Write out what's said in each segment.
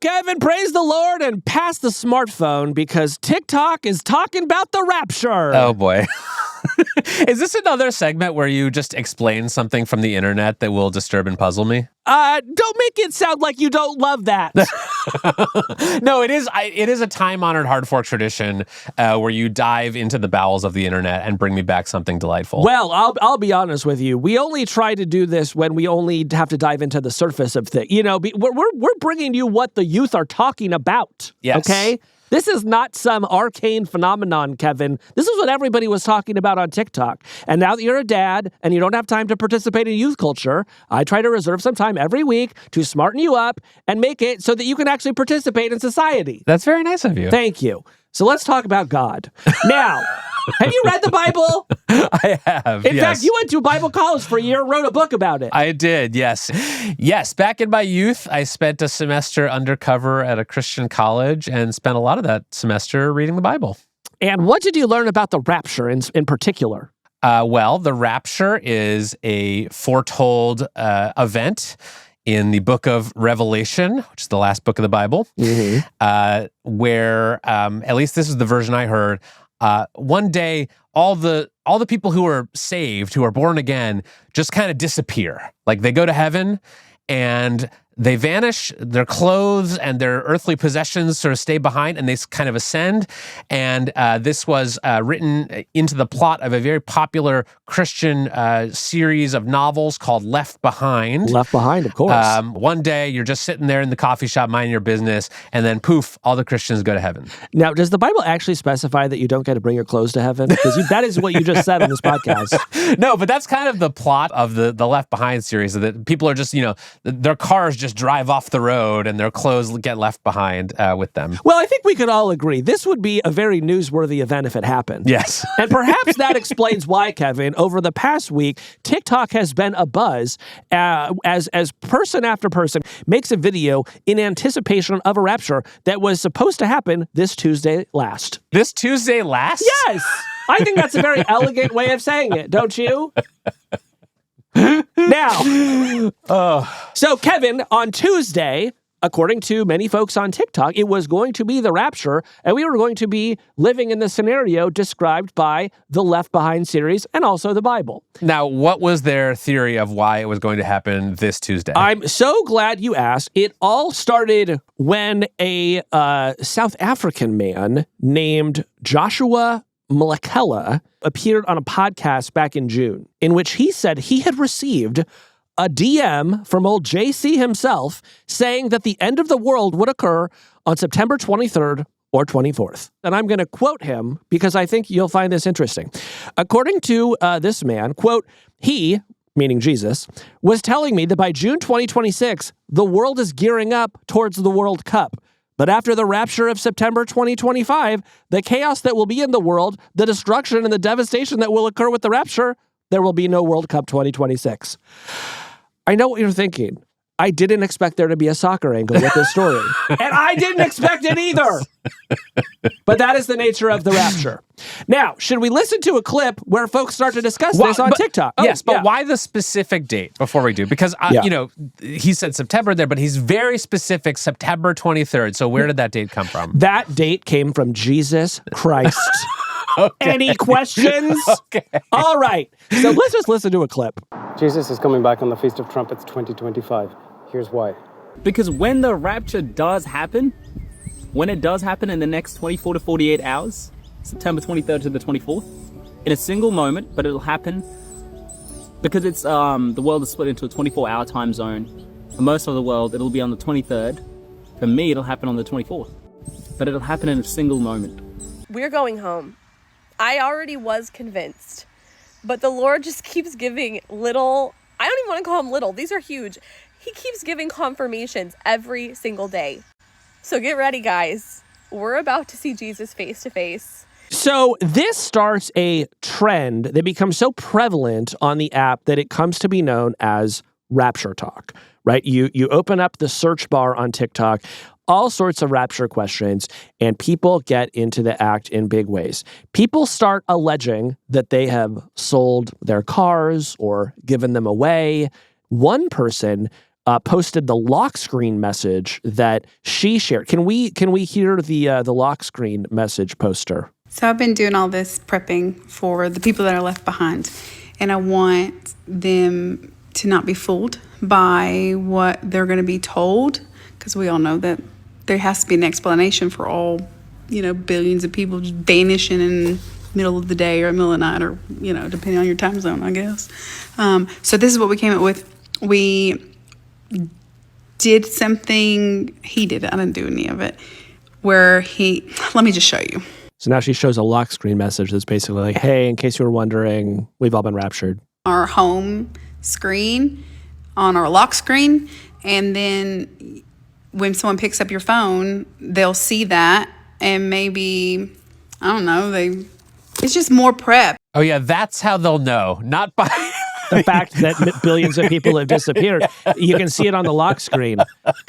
Kevin, praise the Lord, and pass the smartphone because TikTok is talking about the rapture. Oh, boy. Is this another segment where you just explain something from the internet that will disturb and puzzle me? Don't make it sound like you don't love that. No, it is a time-honored hard fork tradition where you dive into the bowels of the internet and bring me back something delightful. Well, I'll be honest with you. We only try to do this when we only have to dive into the surface of things. You know, we're bringing you what the youth are talking about. Yes. Okay? This is not some arcane phenomenon, Kevin. This is what everybody was talking about on TikTok. And now that you're a dad and you don't have time to participate in youth culture, I try to reserve some time every week to smarten you up and make it so that you can actually participate in society. That's very nice of you. Thank you. So let's talk about God. Now, have you read the Bible? I have, In fact, you went to Bible college for a year and wrote a book about it. I did, yes. Yes, back in my youth, I spent a semester undercover at a Christian college and spent a lot of that semester reading the Bible. And what did you learn about the rapture in particular? Well, the rapture is a foretold event in the book of Revelation, which is the last book of the Bible, where, at least this is the version I heard, one day all the people who are saved, who are born again, just kind of disappear. Like they go to heaven and they vanish, their clothes and their earthly possessions sort of stay behind and they kind of ascend. And this was written into the plot of a very popular Christian series of novels called Left Behind. Left Behind, of course. One day you're just sitting there in the coffee shop minding your business and then poof, all the Christians go to heaven. Now, does the Bible actually specify that you don't get to bring your clothes to heaven? Because that is what you just said on this podcast. No, but that's kind of the plot of the Left Behind series, that people are just, their cars just drive off the road and their clothes get left behind with them. Well, I think we could all agree this would be a very newsworthy event if it happened. Yes. And perhaps that explains why, Kevin, over the past week, TikTok has been abuzz as person after person makes a video in anticipation of a rapture that was supposed to happen this Tuesday last. This Tuesday last? Yes! I think that's a very elegant way of saying it, don't you? Now, so Kevin, on Tuesday, according to many folks on TikTok, it was going to be the rapture, and we were going to be living in the scenario described by the Left Behind series and also the Bible. Now, what was their theory of why it was going to happen this Tuesday? I'm so glad you asked. It all started when a South African man named Joshua Malekela appeared on a podcast back in June, in which he said he had received a DM from old JC himself saying that the end of the world would occur on September 23rd or 24th. And I'm going to quote him because I think you'll find this interesting. According to this man, quote, he, meaning Jesus, was telling me that by June 2026, the world is gearing up towards the World Cup. But after the rapture of September 2025, the chaos that will be in the world, the destruction and the devastation that will occur with the rapture, there will be no World Cup 2026. I know what you're thinking. I didn't expect there to be a soccer angle with this story. And I didn't expect it either. But that is the nature of the rapture. Now, should we listen to a clip where folks start to discuss this on TikTok? Yes, but why the specific date before we do? Because, he said September there, but he's very specific, September 23rd. So where did that date come from? That date came from Jesus Christ. Okay. Any questions? Okay. All right. So let's just listen to a clip. Jesus is coming back on the Feast of Trumpets 2025. Here's why. Because when the rapture does happen, when it does happen in the next 24 to 48 hours, September 23rd to the 24th, in a single moment, but it'll happen because it's the world is split into a 24-hour time zone. For most of the world, it'll be on the 23rd. For me, it'll happen on the 24th. But it'll happen in a single moment. We're going home. I already was convinced, but the Lord just keeps giving little, I don't even want to call them little, these are huge. He keeps giving confirmations every single day. So get ready, guys. We're about to see Jesus face to face. So this starts a trend that becomes so prevalent on the app that it comes to be known as rapture talk, right? You open up the search bar on TikTok, all sorts of rapture questions, and people get into the act in big ways. People start alleging that they have sold their cars or given them away. One person posted the lock screen message that she shared. Can we hear the lock screen message poster? So I've been doing all this prepping for the people that are left behind, and I want them to not be fooled by what they're going to be told, because we all know that there has to be an explanation for all, billions of people just vanishing in the middle of the day or middle of the night, or, depending on your time zone, I guess. So this is what we came up with. We did something, he did it, I didn't do any of it, where let me just show you. So now she shows a lock screen message that's basically like, hey, in case you were wondering, we've all been raptured. Our home screen, on our lock screen, and then when someone picks up your phone, they'll see that, and maybe, I don't know, it's just more prep. Oh yeah, that's how they'll know, not by... The fact that billions of people have disappeared. You can see it on the lock screen.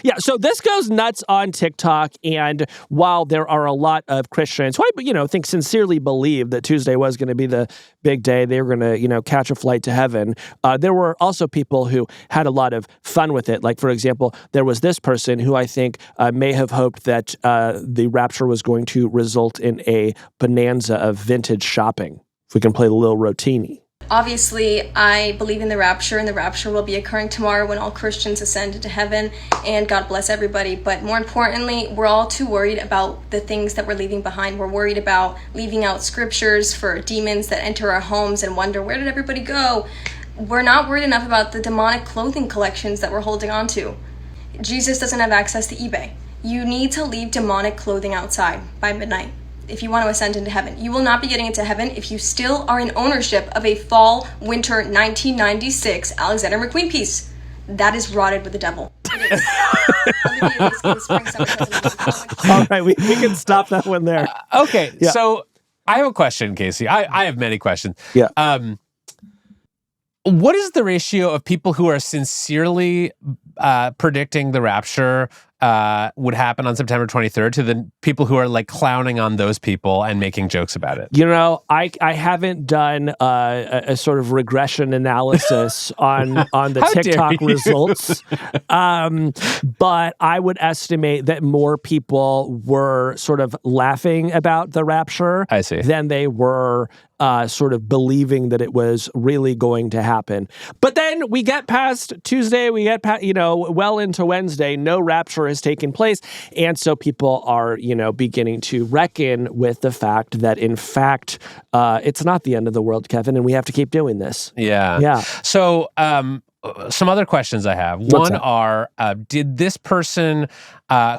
Yeah, so this goes nuts on TikTok, and while there are a lot of Christians who I think sincerely believe that Tuesday was going to be the big day, they were going to, catch a flight to heaven, there were also people who had a lot of fun with it. Like, for example, there was this person who I think may have hoped that the rapture was going to result in a bonanza of vintage shopping. If we can play the little rotini. Obviously, I believe in the rapture, and the rapture will be occurring tomorrow when all Christians ascend into heaven, and God bless everybody. But more importantly, we're all too worried about the things that we're leaving behind. We're worried about leaving out scriptures for demons that enter our homes and wonder, where did everybody go? We're not worried enough about the demonic clothing collections that we're holding on to. Jesus doesn't have access to eBay. You need to leave demonic clothing outside by midnight if you want to ascend into heaven. You will not be getting into heaven if you still are in ownership of a fall winter 1996 Alexander McQueen piece. That is rotted with the devil. All right, we can stop that one there. Okay, yeah. So I have a question, Casey. I have many questions. Yeah. What is the ratio of people who are sincerely predicting the rapture would happen on September 23rd to the people who are like clowning on those people and making jokes about it? I haven't done a sort of regression analysis on the TikTok results, but I would estimate that more people were sort of laughing about the rapture than they were sort of believing that it was really going to happen. But then we get past Tuesday, we get past, well into Wednesday, no rapture has taken place. And so people are, beginning to reckon with the fact that, in fact, it's not the end of the world, Kevin, and we have to keep doing this. Yeah. Yeah. So, some other questions I have. Did this person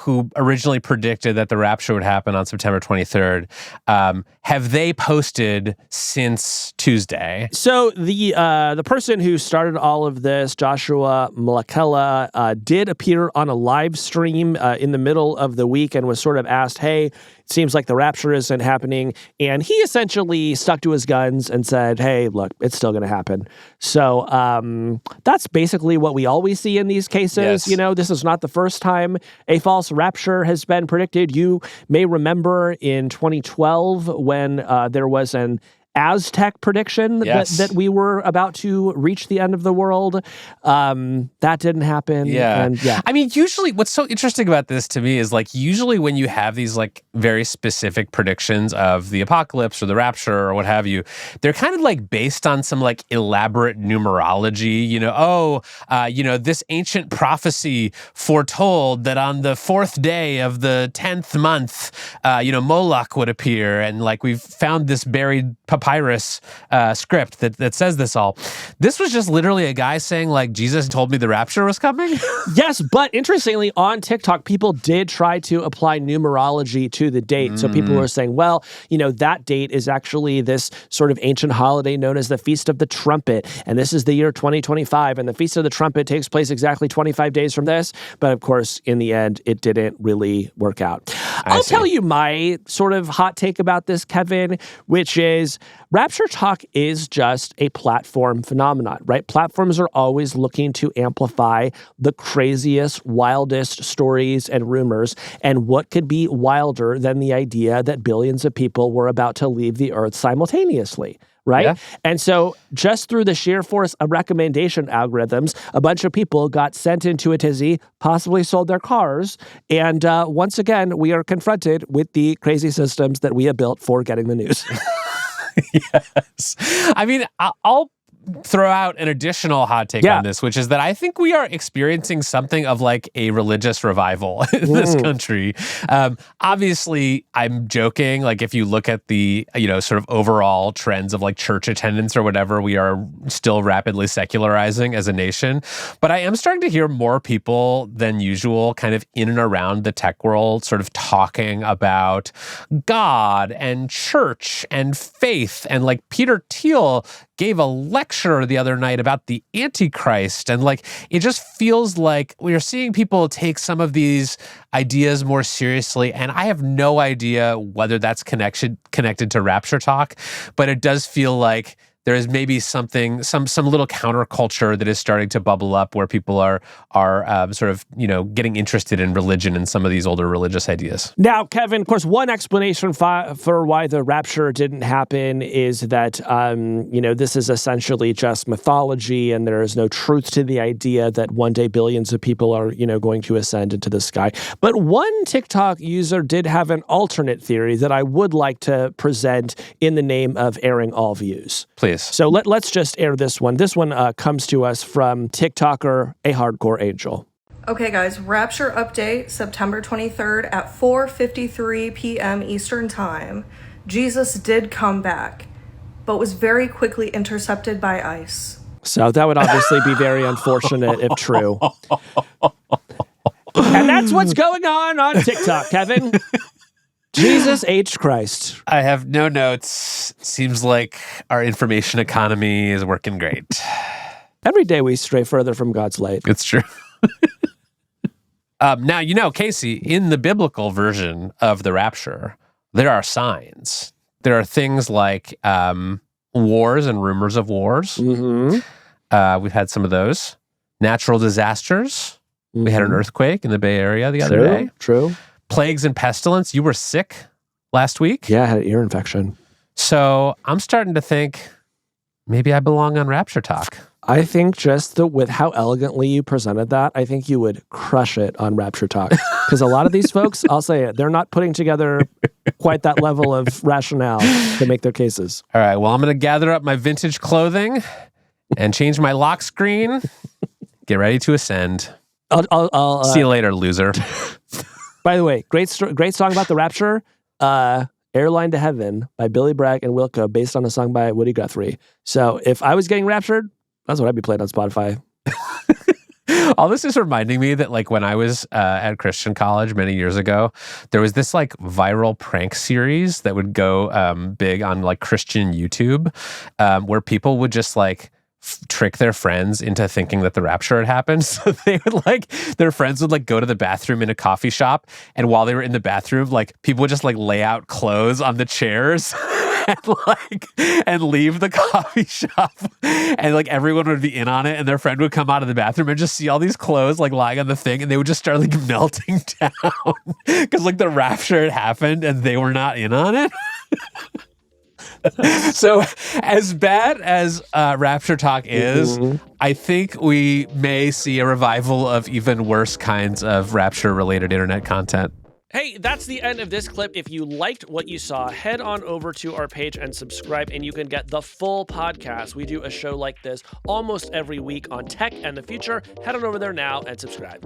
who originally predicted that the rapture would happen on September 23rd, have they posted since Tuesday? So the person who started all of this, Joshua Malakella, did appear on a live stream in the middle of the week and was sort of asked, hey, it seems like the rapture isn't happening. And he essentially stuck to his guns and said, hey, look, it's still going to happen. So that's basically what we always see in these cases. Yes. This is not the first time a false rapture has been predicted. You may remember in 2012 when there was an Aztec prediction that we were about to reach the end of the world. That didn't happen. Yeah. And I mean, usually what's so interesting about this to me is usually when you have these very specific predictions of the apocalypse or the rapture or what have you, they're kind of based on some elaborate numerology, this ancient prophecy foretold that on the 4th day of the 10th month, Moloch would appear. And we've found this buried papyrus script that says this all. This was just literally a guy saying Jesus told me the rapture was coming. Yes, but interestingly on TikTok, people did try to apply numerology to the date. So people were saying, well, that date is actually this sort of ancient holiday known as the Feast of the Trumpet. And this is the year 2025. And the Feast of the Trumpet takes place exactly 25 days from this. But of course, in the end, it didn't really work out. I'll tell you my sort of hot take about this, Kevin, which is rapture talk is just a platform phenomenon, right? Platforms are always looking to amplify the craziest, wildest stories and rumors. And what could be wilder than the idea that billions of people were about to leave the earth simultaneously? right? Yeah. And so just through the sheer force of recommendation algorithms, a bunch of people got sent into a tizzy, possibly sold their cars. And once again, we are confronted with the crazy systems that we have built for getting the news. Yes. I mean, I'll throw out an additional hot take on this, which is that I think we are experiencing something of like a religious revival in this country. Obviously, I'm joking. Like if you look at the, sort of overall trends of like church attendance or whatever, we are still rapidly secularizing as a nation. But I am starting to hear more people than usual kind of in and around the tech world sort of talking about God and church and faith. And like Peter Thiel gave a lecture the other night about the Antichrist. And like, it just feels like we are seeing people take some of these ideas more seriously. And I have no idea whether that's connected to rapture talk, but it does feel like there is maybe some little counterculture that is starting to bubble up where people are sort of, getting interested in religion and some of these older religious ideas. Now, Kevin, of course, one explanation for why the rapture didn't happen is that, this is essentially just mythology and there is no truth to the idea that one day billions of people are, going to ascend into the sky. But one TikTok user did have an alternate theory that I would like to present in the name of airing all views. Please. So let's just air this one. This one comes to us from TikToker A Hardcore Angel. Okay, guys, Rapture update, September 23rd at 4:53 p.m. Eastern Time. Jesus did come back, but was very quickly intercepted by ICE. So that would obviously be very unfortunate if true. And that's what's going on TikTok, Kevin. Jesus H. Christ. I have no notes. Seems like our information economy is working great. Every day we stray further from God's light. It's true. Now, Casey, in the biblical version of the rapture, there are signs. There are things like wars and rumors of wars. Mm-hmm. We've had some of those. Natural disasters. Mm-hmm. We had an earthquake in the Bay Area the other day. True. Plagues and pestilence. You were sick last week. Yeah, I had an ear infection. So I'm starting to think maybe I belong on Rapture Talk. I think just with how elegantly you presented that, I think you would crush it on Rapture Talk. Because a lot of these folks, I'll say it, they're not putting together quite that level of rationale to make their cases. All right, well, I'm going to gather up my vintage clothing and change my lock screen. Get ready to ascend. I'll see you later, loser. By the way, great song about the rapture, Airline to Heaven by Billy Bragg and Wilco, based on a song by Woody Guthrie. So if I was getting raptured, that's what I'd be playing on Spotify. All this is reminding me that like when I was at Christian college many years ago, there was this like viral prank series that would go big on like Christian YouTube where people would just like trick their friends into thinking that the rapture had happened. So they would their friends would go to the bathroom in a coffee shop. And while they were in the bathroom, people would just lay out clothes on the chairs and leave the coffee shop. And everyone would be in on it. And their friend would come out of the bathroom and just see all these clothes lying on the thing. And they would just start melting down because the rapture had happened and they were not in on it. So as bad as Rapture Talk is, I think we may see a revival of even worse kinds of rapture-related internet content. Hey, that's the end of this clip. If you liked what you saw, head on over to our page and subscribe, and you can get the full podcast. We do a show like this almost every week on tech and the future. Head on over there now and subscribe.